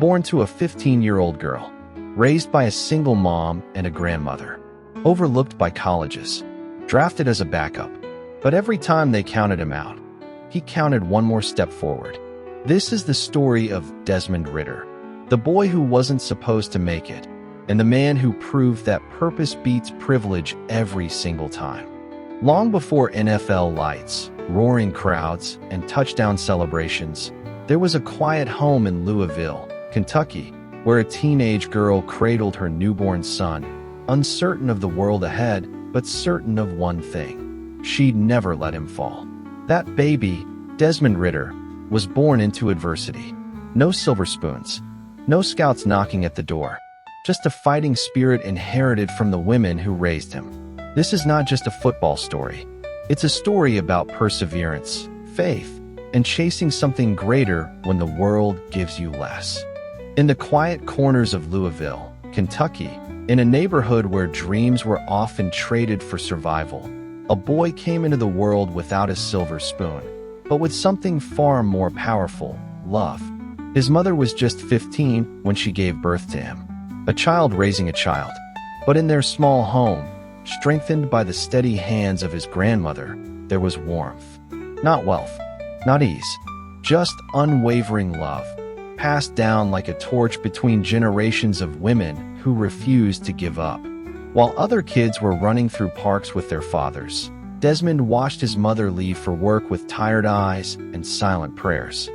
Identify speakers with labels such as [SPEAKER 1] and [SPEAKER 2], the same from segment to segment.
[SPEAKER 1] born to a 15-year-old girl, raised by a single mom and a grandmother, overlooked by colleges, drafted as a backup. But every time they counted him out, he counted one more step forward. This is the story of Desmond Ridder, the boy who wasn't supposed to make it, and the man who proved that purpose beats privilege every single time. Long before NFL lights, roaring crowds, and touchdown celebrations, there was a quiet home in Louisville, Kentucky, where a teenage girl cradled her newborn son, uncertain of the world ahead, but certain of one thing: she'd never let him fall. That baby, Desmond Ridder, was born into adversity. No silver spoons, no scouts knocking at the door, just a fighting spirit inherited from the women who raised him. This is not just a football story. It's a story about perseverance, faith, and chasing something greater when the world gives you less. In the quiet corners of Louisville, Kentucky, in a neighborhood where dreams were often traded for survival, a boy came into the world without a silver spoon, but with something far more powerful: love. His mother was just 15 when she gave birth to him, a child raising a child. But in their small home, strengthened by the steady hands of his grandmother, there was warmth. Not wealth, not ease, just unwavering love, passed down like a torch between generations of women who refused to give up. While other kids were running through parks with their fathers, Desmond watched his mother leave for work with tired eyes and silent prayers.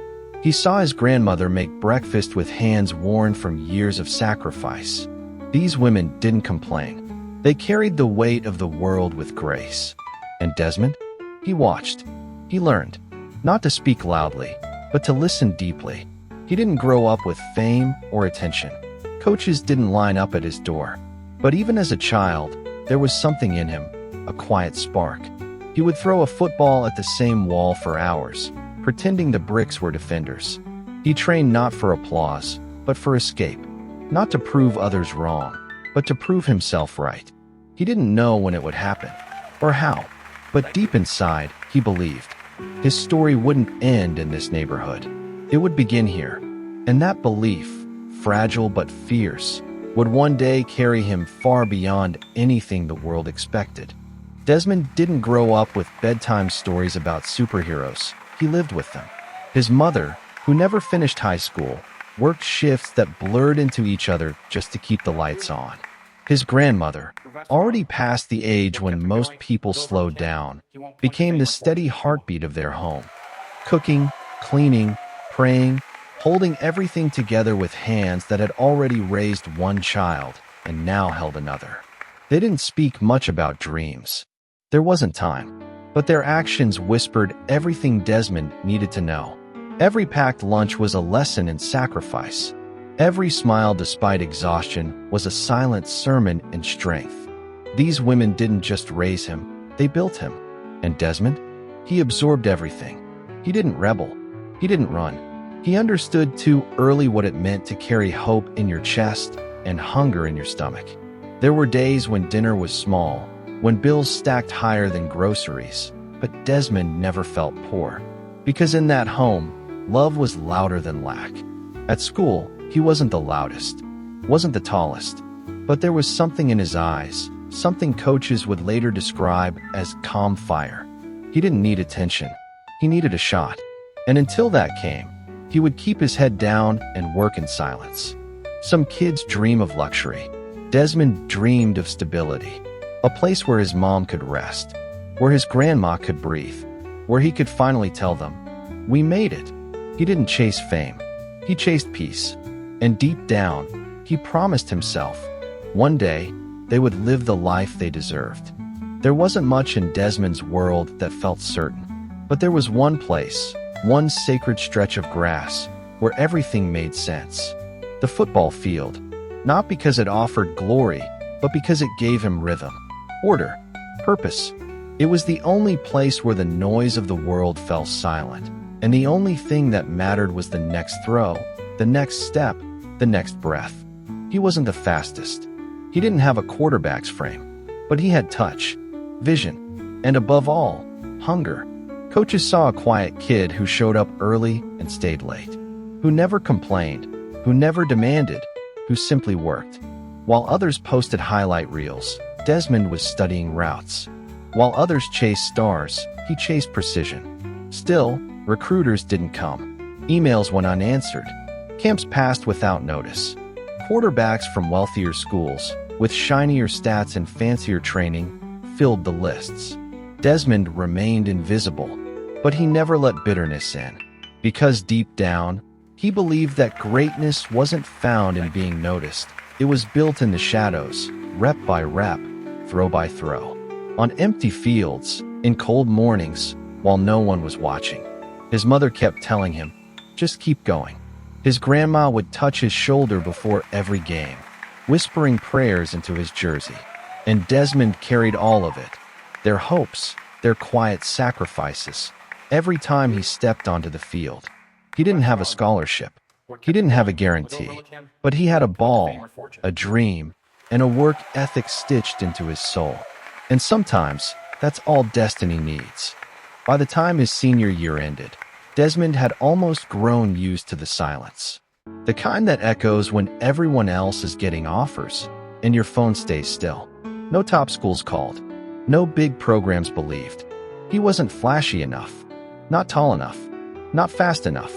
[SPEAKER 1] He saw his grandmother make breakfast with hands worn from years of sacrifice. These women didn't complain. They carried the weight of the world with grace. And Desmond? He watched. He learned. Not to speak loudly, but to listen deeply. He didn't grow up with fame or attention. Coaches didn't line up at his door. But even as a child, there was something in him, a quiet spark. He would throw a football at the same wall for hours, pretending the bricks were defenders. He trained not for applause, but for escape. Not to prove others wrong, but to prove himself right. He didn't know when it would happen, or how, but deep inside, he believed. His story wouldn't end in this neighborhood. It would begin here, and that belief, fragile but fierce, would one day carry him far beyond anything the world expected. Desmond didn't grow up with bedtime stories about superheroes. He lived with them. His mother, who never finished high school, worked shifts that blurred into each other just to keep the lights on. His grandmother, already past the age when most people slowed down, became the steady heartbeat of their home. Cooking, cleaning, praying, holding everything together with hands that had already raised one child and now held another. They didn't speak much about dreams. There wasn't time. But their actions whispered everything Desmond needed to know. Every packed lunch was a lesson in sacrifice. Every smile despite exhaustion was a silent sermon in strength. These women didn't just raise him, they built him. And Desmond? He absorbed everything. He didn't rebel. He didn't run. He understood too early what it meant to carry hope in your chest and hunger in your stomach. There were days when dinner was small, when bills stacked higher than groceries, but Desmond never felt poor. Because in that home, love was louder than lack. At school, he wasn't the loudest, wasn't the tallest, but there was something in his eyes, something coaches would later describe as calm fire. He didn't need attention. He needed a shot. And until that came, he would keep his head down and work in silence. Some kids dream of luxury. Desmond dreamed of stability. A place where his mom could rest, where his grandma could breathe, where he could finally tell them, "We made it." He didn't chase fame. He chased peace. And deep down, he promised himself, one day, they would live the life they deserved. There wasn't much in Desmond's world that felt certain. But there was one place, one sacred stretch of grass, where everything made sense. The football field. Not because it offered glory, but because it gave him rhythm, order, purpose. It was the only place where the noise of the world fell silent, and the only thing that mattered was the next throw, the next step, the next breath. He wasn't the fastest. He didn't have a quarterback's frame, but he had touch, vision, and above all, hunger. Coaches saw a quiet kid who showed up early and stayed late, who never complained, who never demanded, who simply worked. While others posted highlight reels, Desmond was studying routes. While others chased stars, he chased precision. Still, recruiters didn't come. Emails went unanswered. Camps passed without notice. Quarterbacks from wealthier schools, with shinier stats and fancier training, filled the lists. Desmond remained invisible, but he never let bitterness in. Because deep down, he believed that greatness wasn't found in being noticed. It was built in the shadows, rep by rep, throw by throw. On empty fields, in cold mornings, while no one was watching. His mother kept telling him, just keep going. His grandma would touch his shoulder before every game, whispering prayers into his jersey. And Desmond carried all of it. Their hopes, their quiet sacrifices, every time he stepped onto the field. He didn't have a scholarship. He didn't have a guarantee. But he had a ball, a dream, and a work ethic stitched into his soul. And sometimes, that's all destiny needs. By the time his senior year ended, Desmond had almost grown used to the silence. The kind that echoes when everyone else is getting offers, and your phone stays still. No top schools called. No big programs believed. He wasn't flashy enough. Not tall enough. Not fast enough.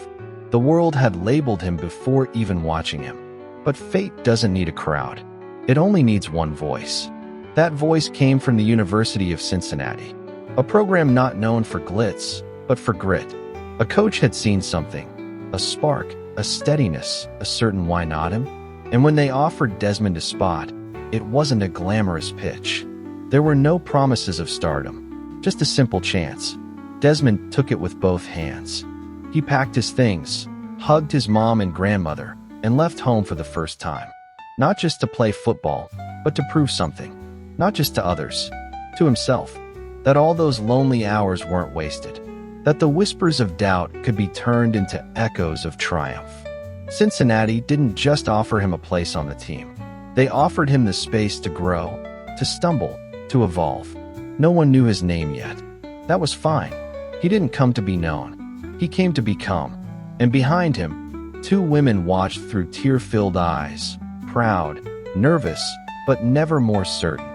[SPEAKER 1] The world had labeled him before even watching him. But fate doesn't need a crowd. It only needs one voice. That voice came from the University of Cincinnati, a program not known for glitz, but for grit. A coach had seen something, a spark, a steadiness, a certain why not him. And when they offered Desmond a spot, it wasn't a glamorous pitch. There were no promises of stardom, just a simple chance. Desmond took it with both hands. He packed his things, hugged his mom and grandmother, and left home for the first time. Not just to play football, but to prove something. Not just to others, to himself. That all those lonely hours weren't wasted. That the whispers of doubt could be turned into echoes of triumph. Cincinnati didn't just offer him a place on the team. They offered him the space to grow, to stumble, to evolve. No one knew his name yet. That was fine. He didn't come to be known. He came to become. And behind him, two women watched through tear-filled eyes, proud, nervous, but never more certain.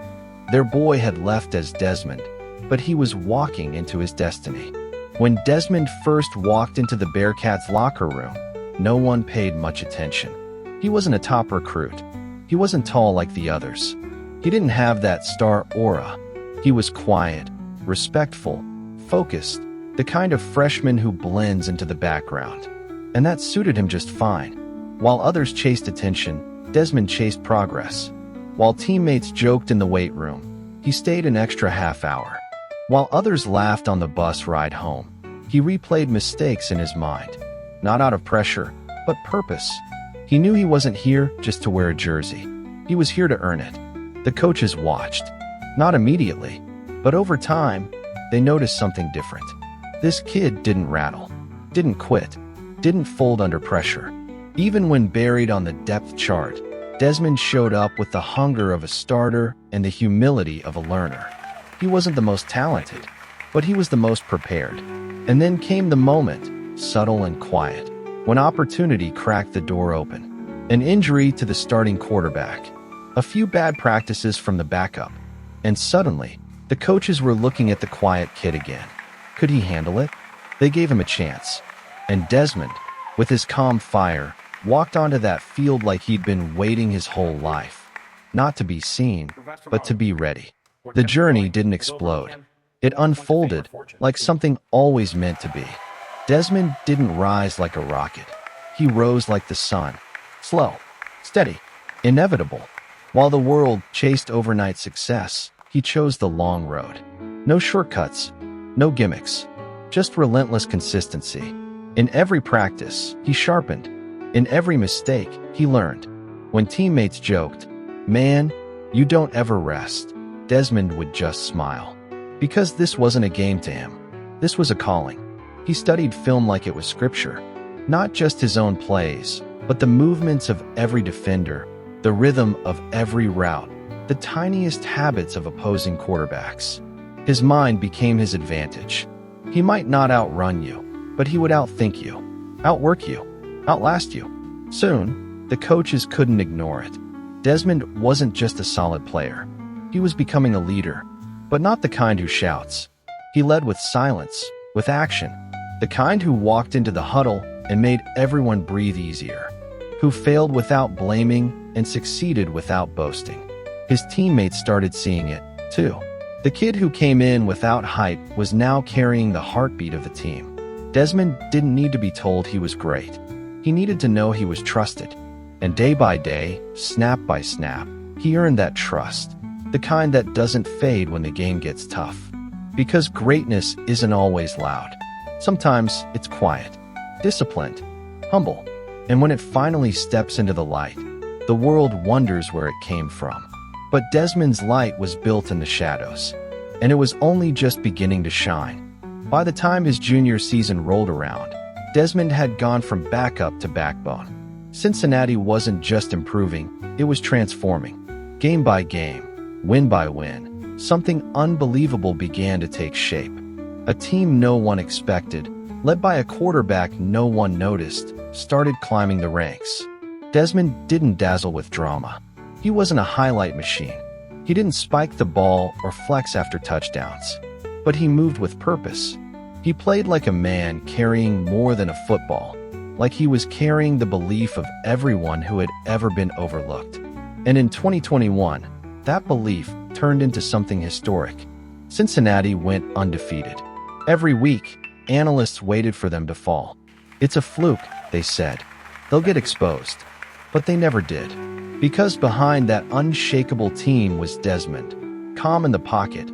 [SPEAKER 1] Their boy had left as Desmond, but he was walking into his destiny. When Desmond first walked into the Bearcats' locker room, no one paid much attention. He wasn't a top recruit. He wasn't tall like the others. He didn't have that star aura. He was quiet, respectful, focused, the kind of freshman who blends into the background. And that suited him just fine. While others chased attention, Desmond chased progress. While teammates joked in the weight room, he stayed an extra half hour. While others laughed on the bus ride home, he replayed mistakes in his mind. Not out of pressure, but purpose. He knew he wasn't here just to wear a jersey. He was here to earn it. The coaches watched. Not immediately, but over time, they noticed something different. This kid didn't rattle, didn't quit, didn't fold under pressure. Even when buried on the depth chart, Desmond showed up with the hunger of a starter and the humility of a learner. He wasn't the most talented, but he was the most prepared. And then came the moment, subtle and quiet, when opportunity cracked the door open. An injury to the starting quarterback, a few bad practices from the backup, and suddenly, the coaches were looking at the quiet kid again. Could he handle it? They gave him a chance. And Desmond, with his calm fire, walked onto that field like he'd been waiting his whole life. Not to be seen, but to be ready. The journey didn't explode. It unfolded like something always meant to be. Desmond didn't rise like a rocket. He rose like the sun. Slow, steady, inevitable. While the world chased overnight success, he chose the long road. No shortcuts, no gimmicks, just relentless consistency. In every practice, he sharpened. In every mistake, he learned. When teammates joked, "Man, you don't ever rest," Desmond would just smile. Because this wasn't a game to him. This was a calling. He studied film like it was scripture. Not just his own plays, but the movements of every defender, the rhythm of every route, the tiniest habits of opposing quarterbacks. His mind became his advantage. He might not outrun you, but he would outthink you, outwork you, outlast you. Soon, The coaches couldn't ignore it. Desmond wasn't just a solid player. He was becoming a leader, but not the kind who shouts. He led with silence, with action, the kind who walked into the huddle and made everyone breathe easier, who failed without blaming and succeeded without boasting. His teammates started seeing it, too. The kid who came in without hype was now carrying the heartbeat of the team. Desmond didn't need to be told he was great. He needed to know he was trusted. And day by day, snap by snap, he earned that trust, the kind that doesn't fade when the game gets tough. Because greatness isn't always loud. Sometimes it's quiet, disciplined, humble. And when it finally steps into the light, the world wonders where it came from. But Desmond's light was built in the shadows, and it was only just beginning to shine. By the time his junior season rolled around, Desmond had gone from backup to backbone. Cincinnati wasn't just improving, it was transforming. Game by game, win by win, something unbelievable began to take shape. A team no one expected, led by a quarterback no one noticed, started climbing the ranks. Desmond didn't dazzle with drama. He wasn't a highlight machine. He didn't spike the ball or flex after touchdowns. But he moved with purpose. He played like a man carrying more than a football, like he was carrying the belief of everyone who had ever been overlooked. And in 2021, that belief turned into something historic. Cincinnati went undefeated. Every week, analysts waited for them to fall. It's a fluke, they said. They'll get exposed. But they never did. Because behind that unshakable team was Desmond, calm in the pocket,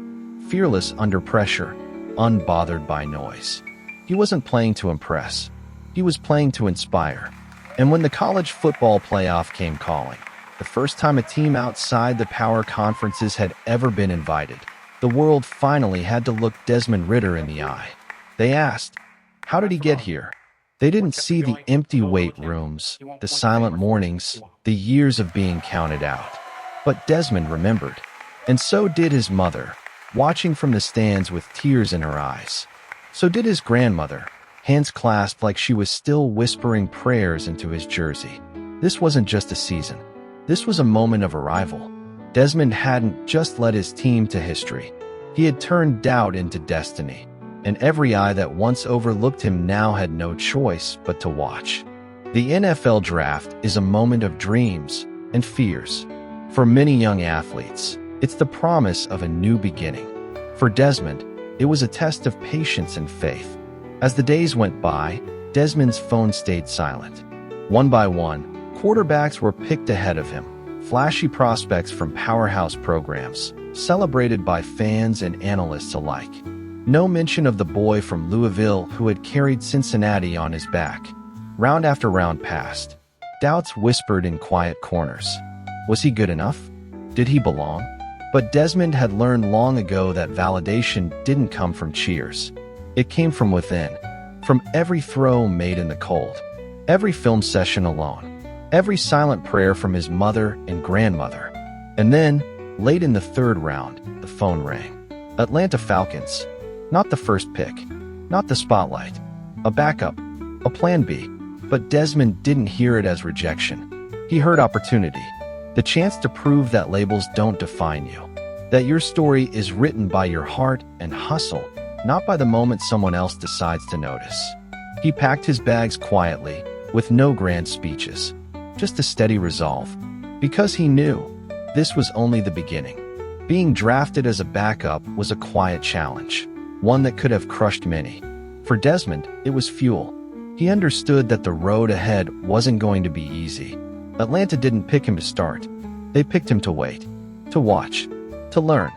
[SPEAKER 1] fearless under pressure, unbothered by noise. He wasn't playing to impress. He was playing to inspire. And when the college football playoff came calling, the first time a team outside the power conferences had ever been invited, the world finally had to look Desmond Ridder in the eye. They asked, how did he get here? They didn't see the empty weight rooms, the silent mornings, the years of being counted out. But Desmond remembered. And so did his mother, watching from the stands with tears in her eyes. So did his grandmother, hands clasped like she was still whispering prayers into his jersey. This wasn't just a season. This was a moment of arrival. Desmond hadn't just led his team to history. He had turned doubt into destiny. And every eye that once overlooked him now had no choice but to watch. The NFL draft is a moment of dreams and fears. For many young athletes, it's the promise of a new beginning. For Desmond, it was a test of patience and faith. As the days went by, Desmond's phone stayed silent. One by one, quarterbacks were picked ahead of him, flashy prospects from powerhouse programs, celebrated by fans and analysts alike. No mention of the boy from Louisville who had carried Cincinnati on his back. Round after round passed. Doubts whispered in quiet corners. Was he good enough? Did he belong? But Desmond had learned long ago that validation didn't come from cheers. It came from within, from every throw made in the cold, every film session alone, every silent prayer from his mother and grandmother. And then, late in the third round, the phone rang. Atlanta Falcons. Not the first pick, not the spotlight, a backup, a plan B. But Desmond didn't hear it as rejection. He heard opportunity, the chance to prove that labels don't define you, that your story is written by your heart and hustle, not by the moment someone else decides to notice. He packed his bags quietly, with no grand speeches, just a steady resolve, because he knew this was only the beginning. Being drafted as a backup was a quiet challenge, one that could have crushed many. For Desmond, it was fuel. He understood that the road ahead wasn't going to be easy. Atlanta didn't pick him to start. They picked him to wait, to watch, to learn.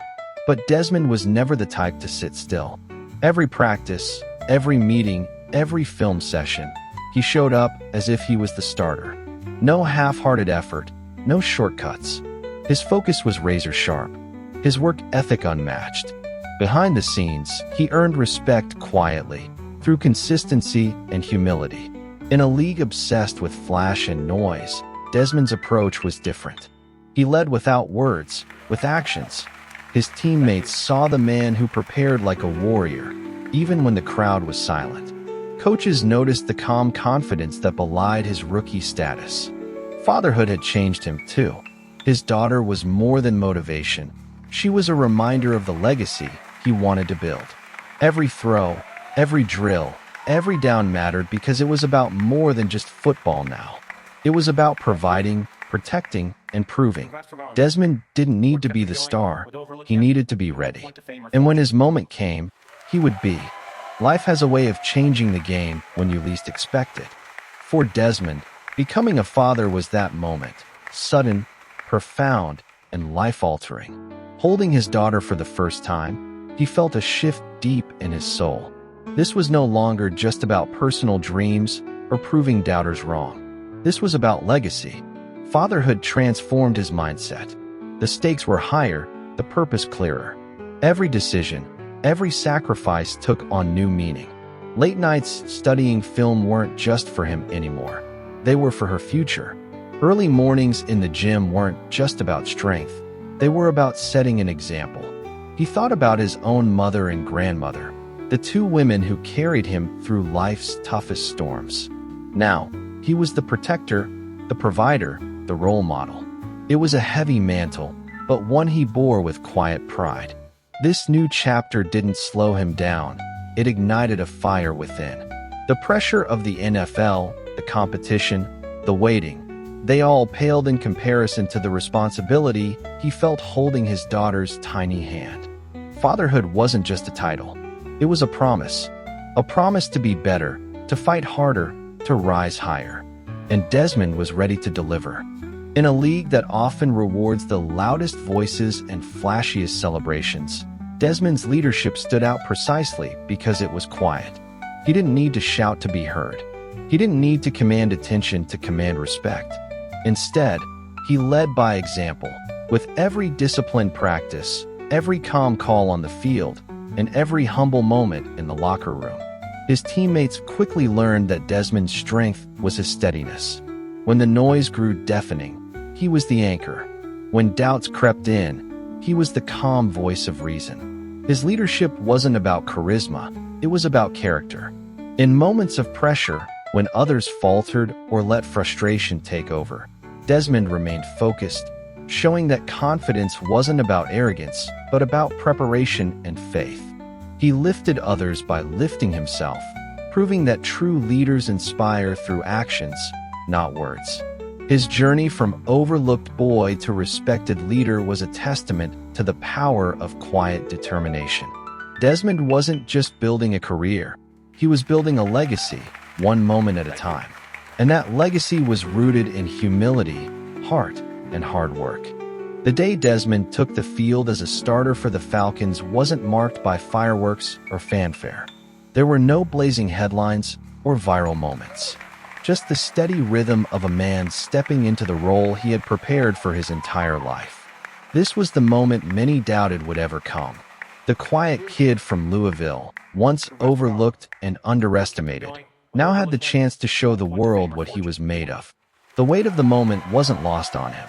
[SPEAKER 1] But Desmond was never the type to sit still. Every practice, every meeting, every film session, he showed up as if he was the starter. No half-hearted effort, no shortcuts. His focus was razor sharp, his work ethic unmatched. Behind the scenes, he earned respect quietly, through consistency and humility. In a league obsessed with flash and noise, Desmond's approach was different. He led without words, with actions. His teammates saw the man who prepared like a warrior, even when the crowd was silent. Coaches noticed the calm confidence that belied his rookie status. Fatherhood had changed him too. His daughter was more than motivation. She was a reminder of the legacy he wanted to build. Every throw, every drill, every down mattered because it was about more than just football now. It was about providing, protecting, and proving. Desmond didn't need to be the star. He needed to be ready. And when his moment came, he would be. Life has a way of changing the game when you least expect it. For Desmond, becoming a father was that moment. Sudden, profound, and life-altering. Holding his daughter for the first time, he felt a shift deep in his soul. This was no longer just about personal dreams or proving doubters wrong. This was about legacy. Fatherhood transformed his mindset. The stakes were higher, the purpose clearer. Every decision, every sacrifice took on new meaning. Late nights studying film weren't just for him anymore. They were for her future. Early mornings in the gym weren't just about strength. They were about setting an example. He thought about his own mother and grandmother, the two women who carried him through life's toughest storms. Now, he was the protector, the provider, the role model. It was a heavy mantle, but one he bore with quiet pride. This new chapter didn't slow him down. It ignited a fire within. The pressure of the NFL, the competition, the waiting, they all paled in comparison to the responsibility he felt holding his daughter's tiny hand. Fatherhood wasn't just a title. It was a promise to be better, to fight harder, to rise higher. And Desmond was ready to deliver. In a league that often rewards the loudest voices and flashiest celebrations, Desmond's leadership stood out precisely because it was quiet. He didn't need to shout to be heard. He didn't need to command attention to command respect. Instead, he led by example. With every disciplined practice, every calm call on the field, and every humble moment in the locker room, his teammates quickly learned that Desmond's strength was his steadiness. When the noise grew deafening, he was the anchor. When doubts crept in, he was the calm voice of reason. His leadership wasn't about charisma, it was about character. In moments of pressure, when others faltered or let frustration take over, Desmond remained focused, showing that confidence wasn't about arrogance, but about preparation and faith. He lifted others by lifting himself, proving that true leaders inspire through actions, not words. His journey from overlooked boy to respected leader was a testament to the power of quiet determination. Desmond wasn't just building a career, he was building a legacy, one moment at a time. And that legacy was rooted in humility, heart, and hard work. The day Desmond took the field as a starter for the Falcons wasn't marked by fireworks or fanfare. There were no blazing headlines or viral moments. Just the steady rhythm of a man stepping into the role he had prepared for his entire life. This was the moment many doubted would ever come. The quiet kid from Louisville, once overlooked and underestimated, now had the chance to show the world what he was made of. The weight of the moment wasn't lost on him.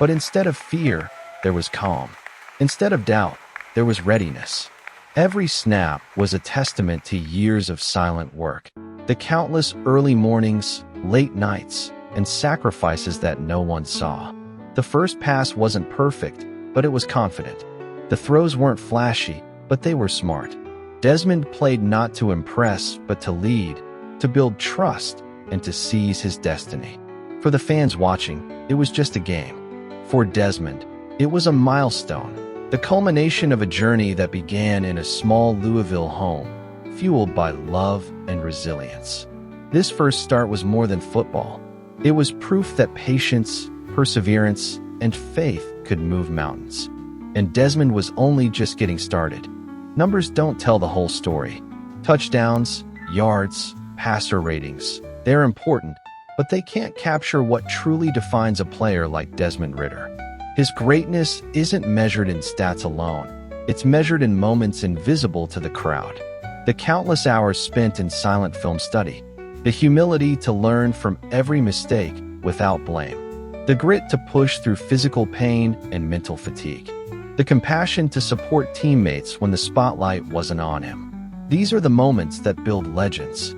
[SPEAKER 1] But instead of fear, there was calm. Instead of doubt, there was readiness. Every snap was a testament to years of silent work. The countless early mornings, late nights, and sacrifices that no one saw. The first pass wasn't perfect, but it was confident. The throws weren't flashy, but they were smart. Desmond played not to impress, but to lead, to build trust, and to seize his destiny. For the fans watching, it was just a game. For Desmond, it was a milestone, the culmination of a journey that began in a small Louisville home, fueled by love and resilience. This first start was more than football. It was proof that patience, perseverance, and faith could move mountains. And Desmond was only just getting started. Numbers don't tell the whole story. Touchdowns, yards, passer ratings, they're important, but they can't capture what truly defines a player like Desmond Ridder. His greatness isn't measured in stats alone. It's measured in moments invisible to the crowd. The countless hours spent in silent film study. The humility to learn from every mistake without blame. The grit to push through physical pain and mental fatigue. The compassion to support teammates when the spotlight wasn't on him. These are the moments that build legends.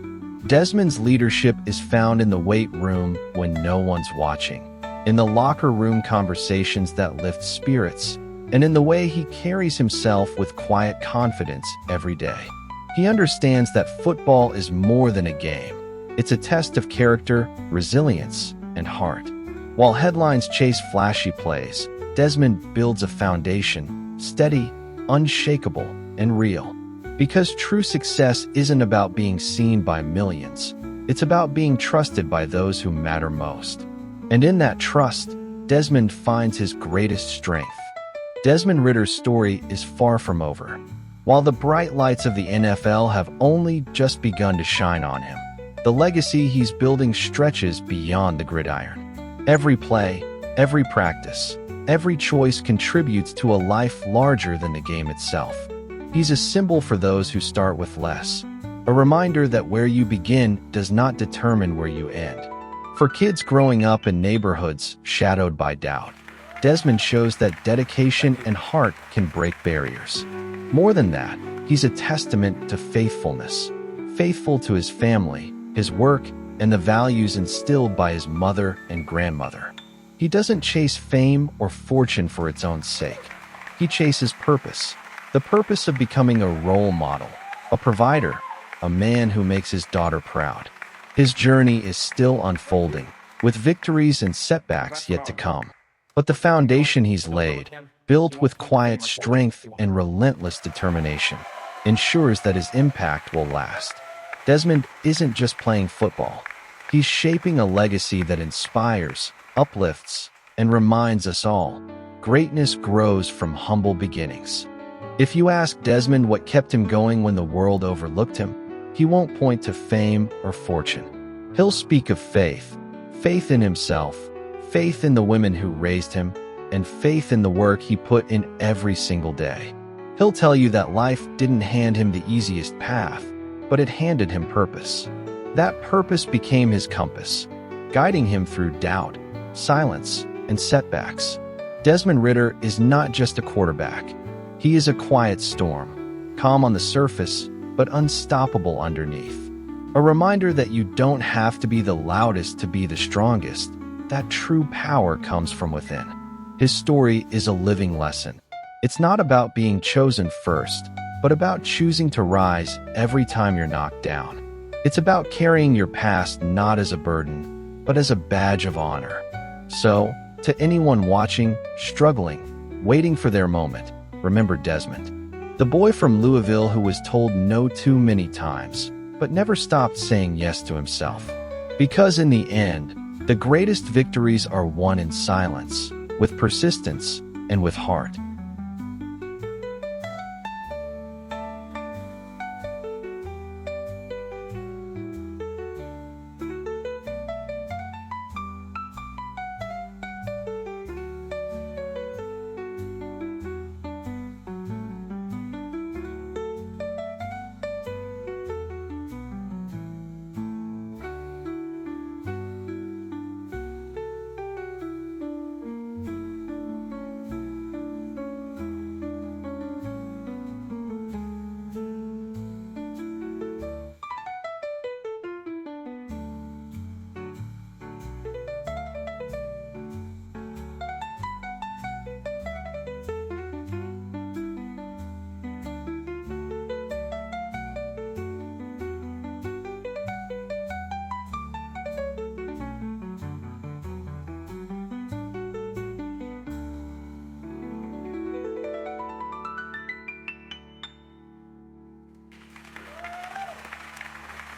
[SPEAKER 1] Desmond's leadership is found in the weight room when no one's watching. in the locker room conversations that lift spirits, and in the way he carries himself with quiet confidence every day. He understands that football is more than a game. It's a test of character, resilience, and heart. While headlines chase flashy plays, Desmond builds a foundation, steady, unshakable, and real. Because true success isn't about being seen by millions. It's about being trusted by those who matter most. And in that trust, Desmond finds his greatest strength. Desmond Ridder's story is far from over. While the bright lights of the NFL have only just begun to shine on him, the legacy he's building stretches beyond the gridiron. Every play, every practice, every choice contributes to a life larger than the game itself. He's a symbol for those who start with less, a reminder that where you begin does not determine where you end. For kids growing up in neighborhoods shadowed by doubt, Desmond shows that dedication and heart can break barriers. More than that, he's a testament to faithfulness, faithful to his family, his work, and the values instilled by his mother and grandmother. He doesn't chase fame or fortune for its own sake. He chases purpose, the purpose of becoming a role model, a provider, a man who makes his daughter proud. His journey is still unfolding, with victories and setbacks yet to come. But the foundation he's laid, built with quiet strength and relentless determination, ensures that his impact will last. Desmond isn't just playing football. He's shaping a legacy that inspires, uplifts, and reminds us all, greatness grows from humble beginnings. If you ask Desmond what kept him going when the world overlooked him, he won't point to fame or fortune. He'll speak of faith, faith in himself, faith in the women who raised him, and faith in the work he put in every single day. He'll tell you that life didn't hand him the easiest path, but it handed him purpose. That purpose became his compass, guiding him through doubt, silence, and setbacks. Desmond Ridder is not just a quarterback. He is a quiet storm, calm on the surface, but unstoppable underneath. A reminder that you don't have to be the loudest to be the strongest, that true power comes from within. His story is a living lesson. It's not about being chosen first, but about choosing to rise every time you're knocked down. It's about carrying your past not as a burden, but as a badge of honor. So, to anyone watching, struggling, waiting for their moment, remember Desmond. The boy from Louisville who was told no too many times, but never stopped saying yes to himself. Because in the end, the greatest victories are won in silence, with persistence, and with heart.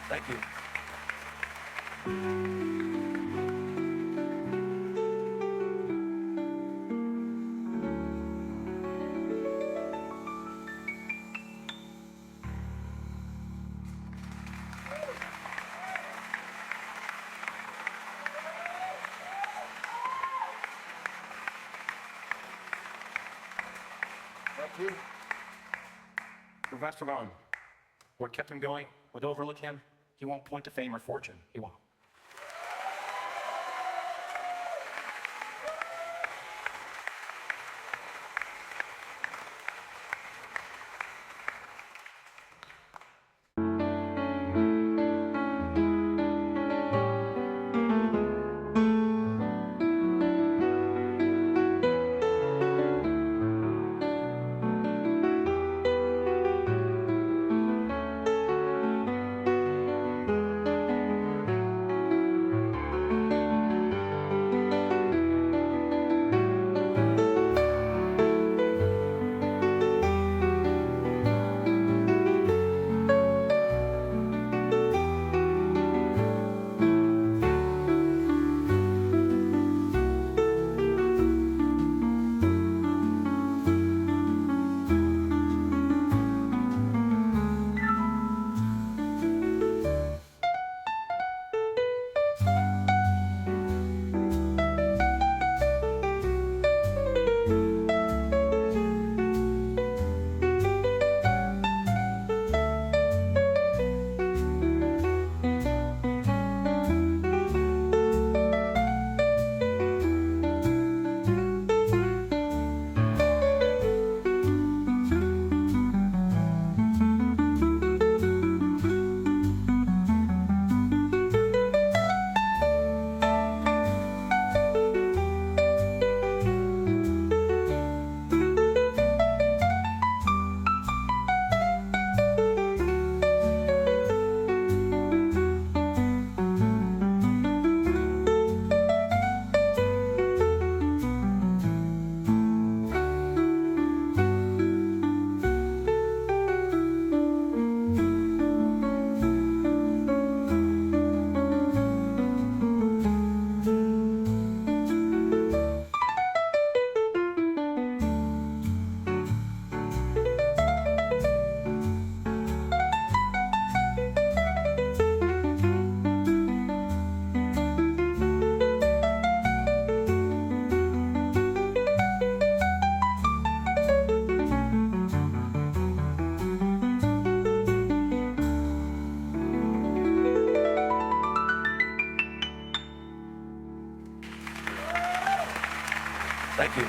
[SPEAKER 2] Thank you. Thank you. Professor Vaughn, what kept him going would overlook him. He won't point to fame or fortune. He won't. Thank you.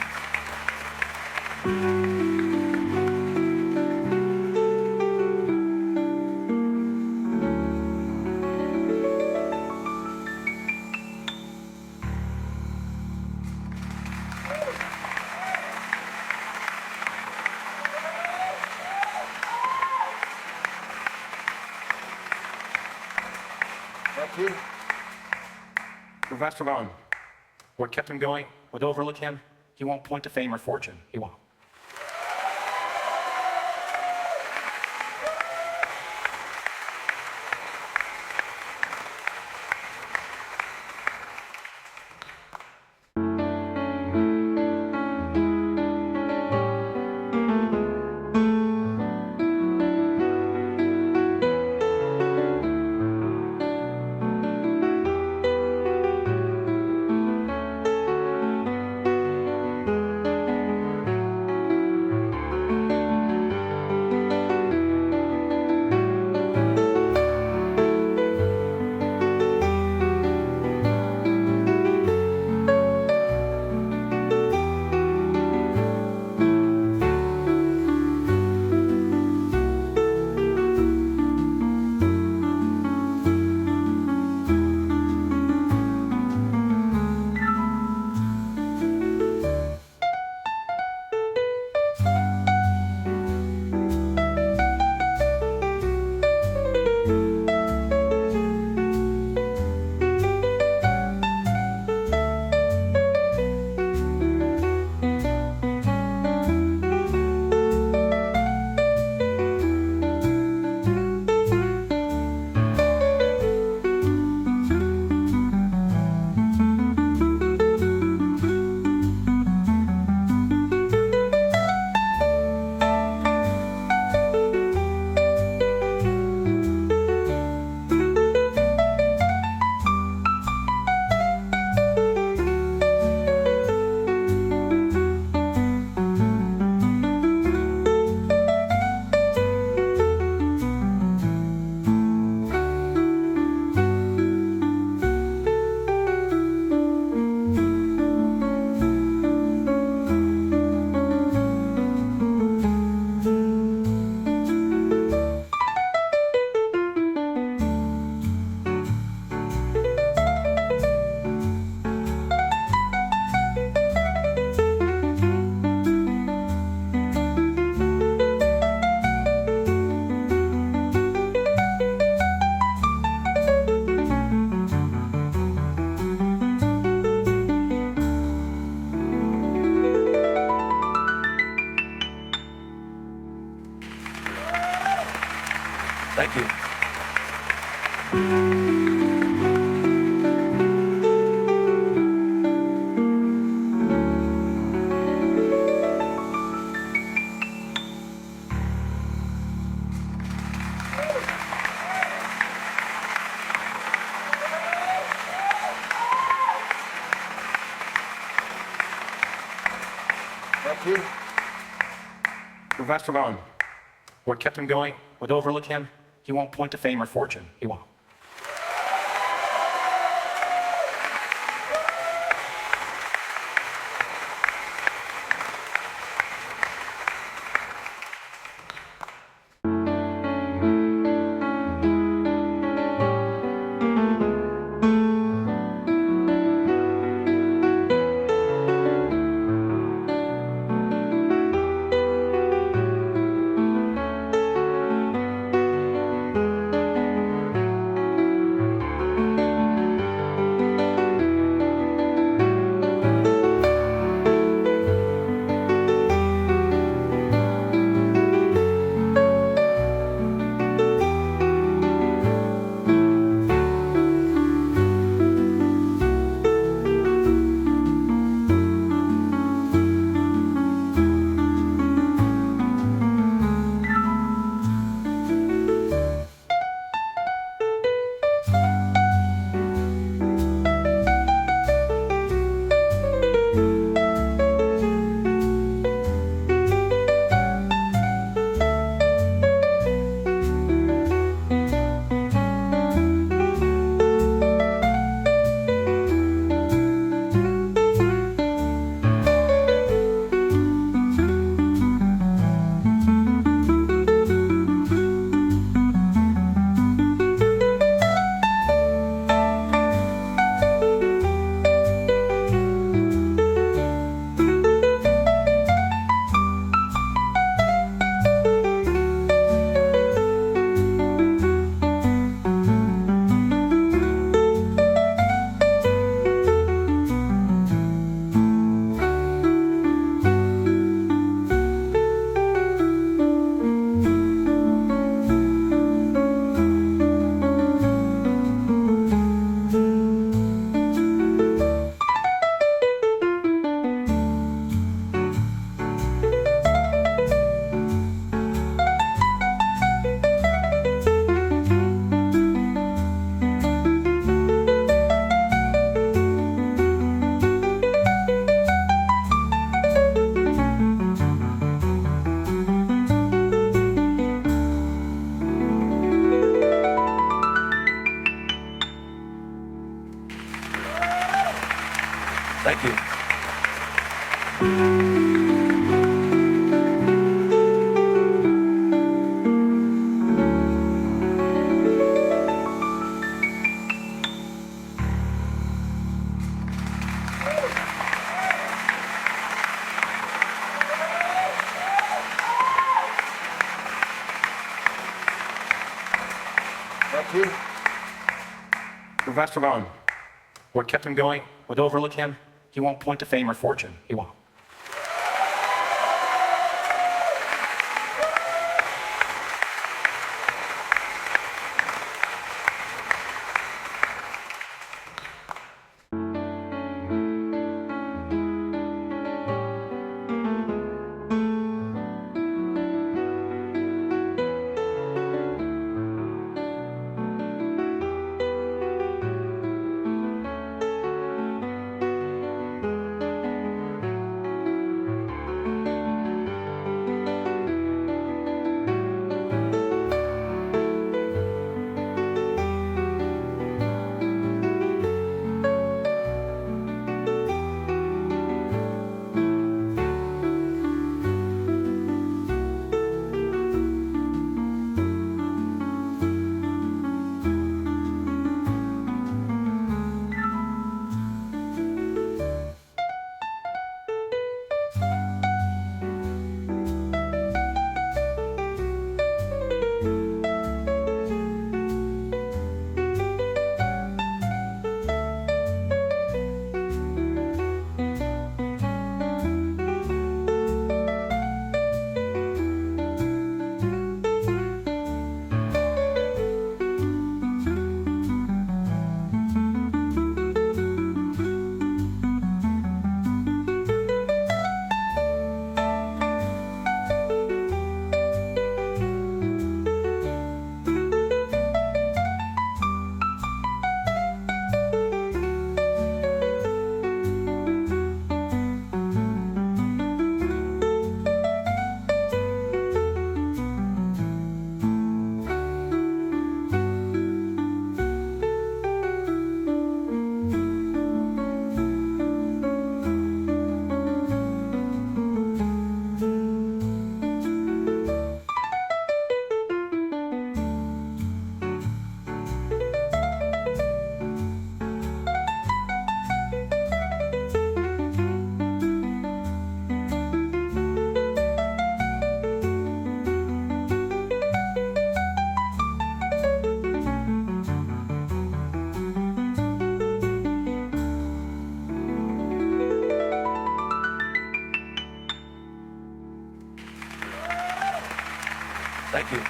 [SPEAKER 2] Thank you. Professor Vaughn, what kept him going would overlook him. He won't point to fame or fortune. He won't. Thank you. Thank you. Professor Vaughn, what kept him going would overlook him. He won't point to fame or fortune. He won't. Thank you. Professor Vaughn, what kept him going would overlook him. He won't point to fame or fortune. He won't. Thank you.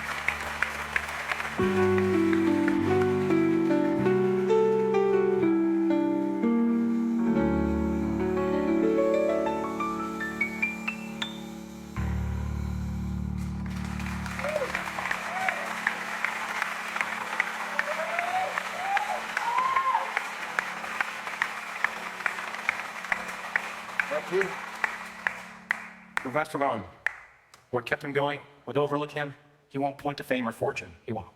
[SPEAKER 2] Thank you. Professor Vaughn, what kept him going would overlook him. He won't point to fame or fortune. He won't.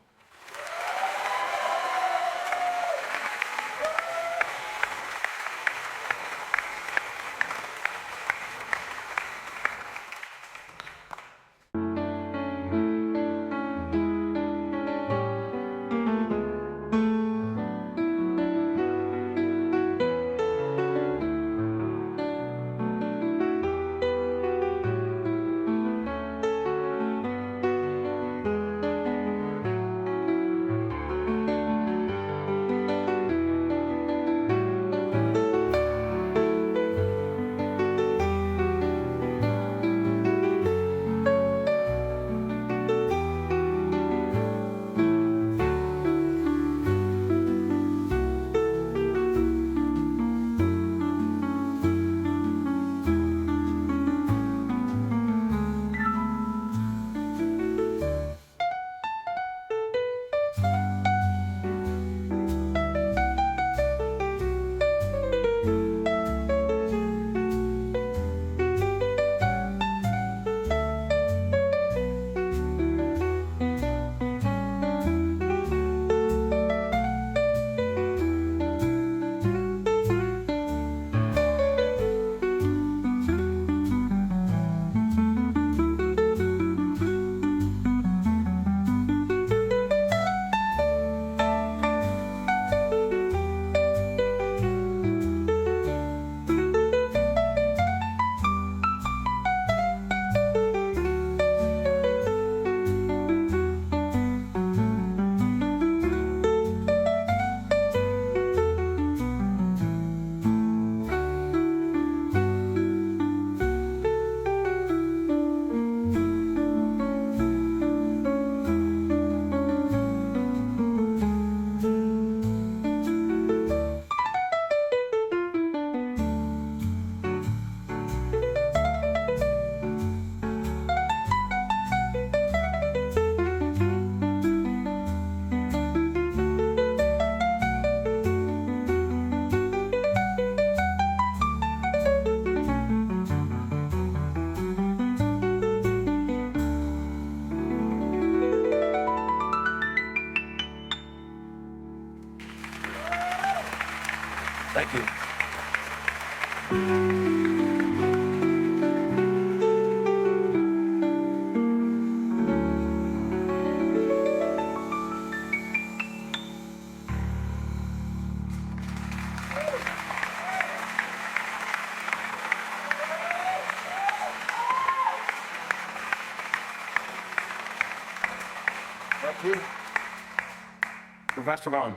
[SPEAKER 2] Professor Vaughn,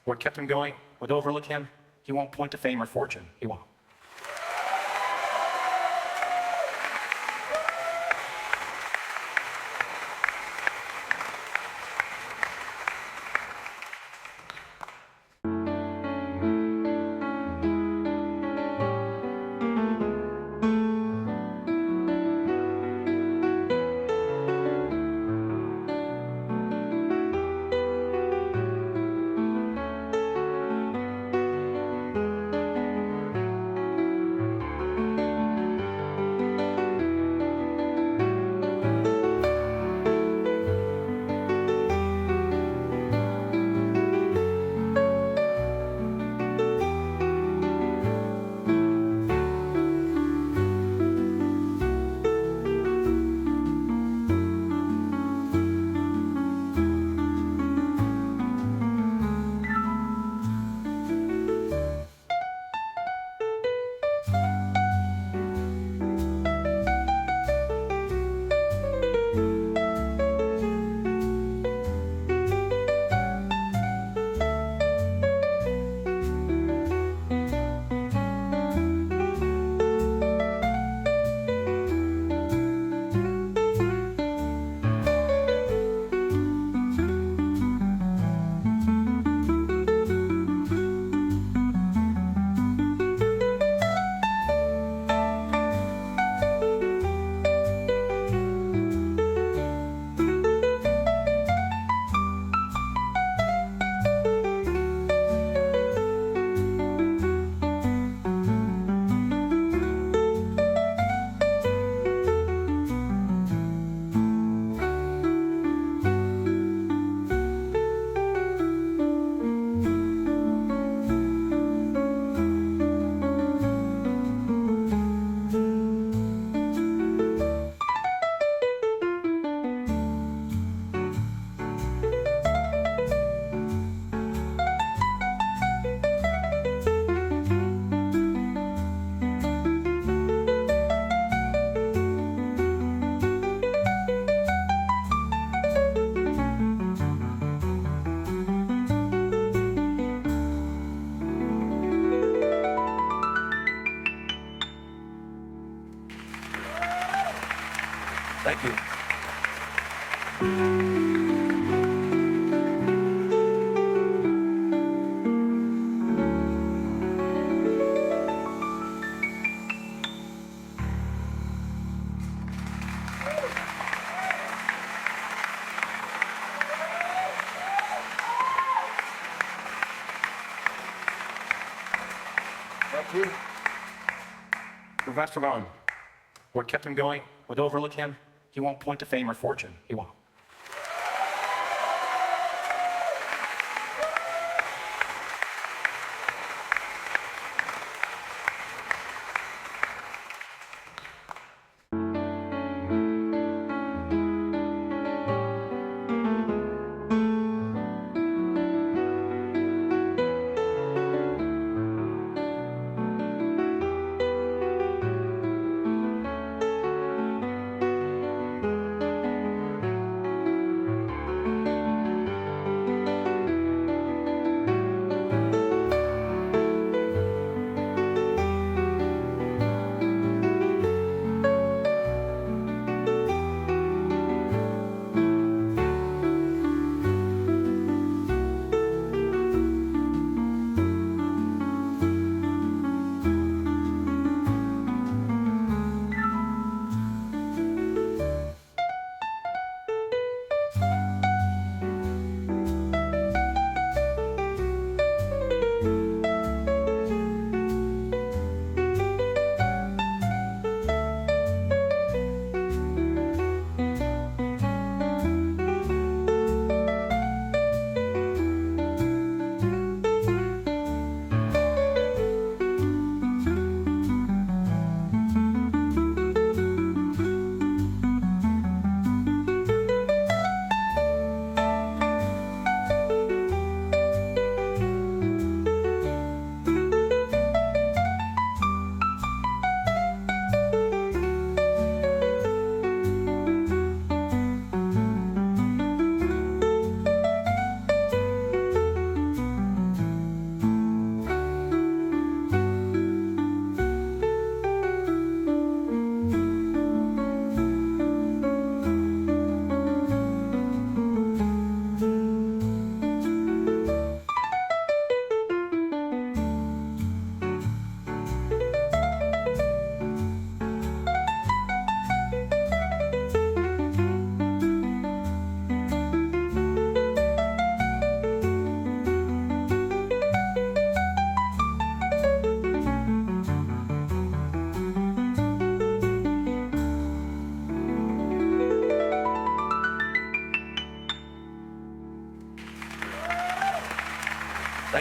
[SPEAKER 2] what kept him going would overlook him. He won't point to fame or fortune. He won't. Thank you. Thank you. Professor Vaughn, what kept him going would overlook him. He won't point to fame or fortune. He won't.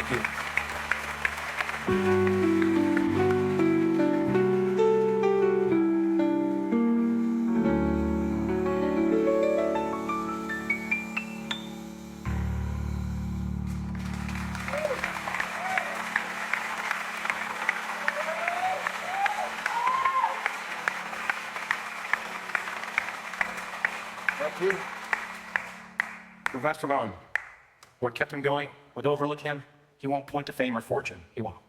[SPEAKER 2] Thank you. Thank you. Professor Vaughn, what kept him going would overlook him. He won't point to fame or fortune. He won't.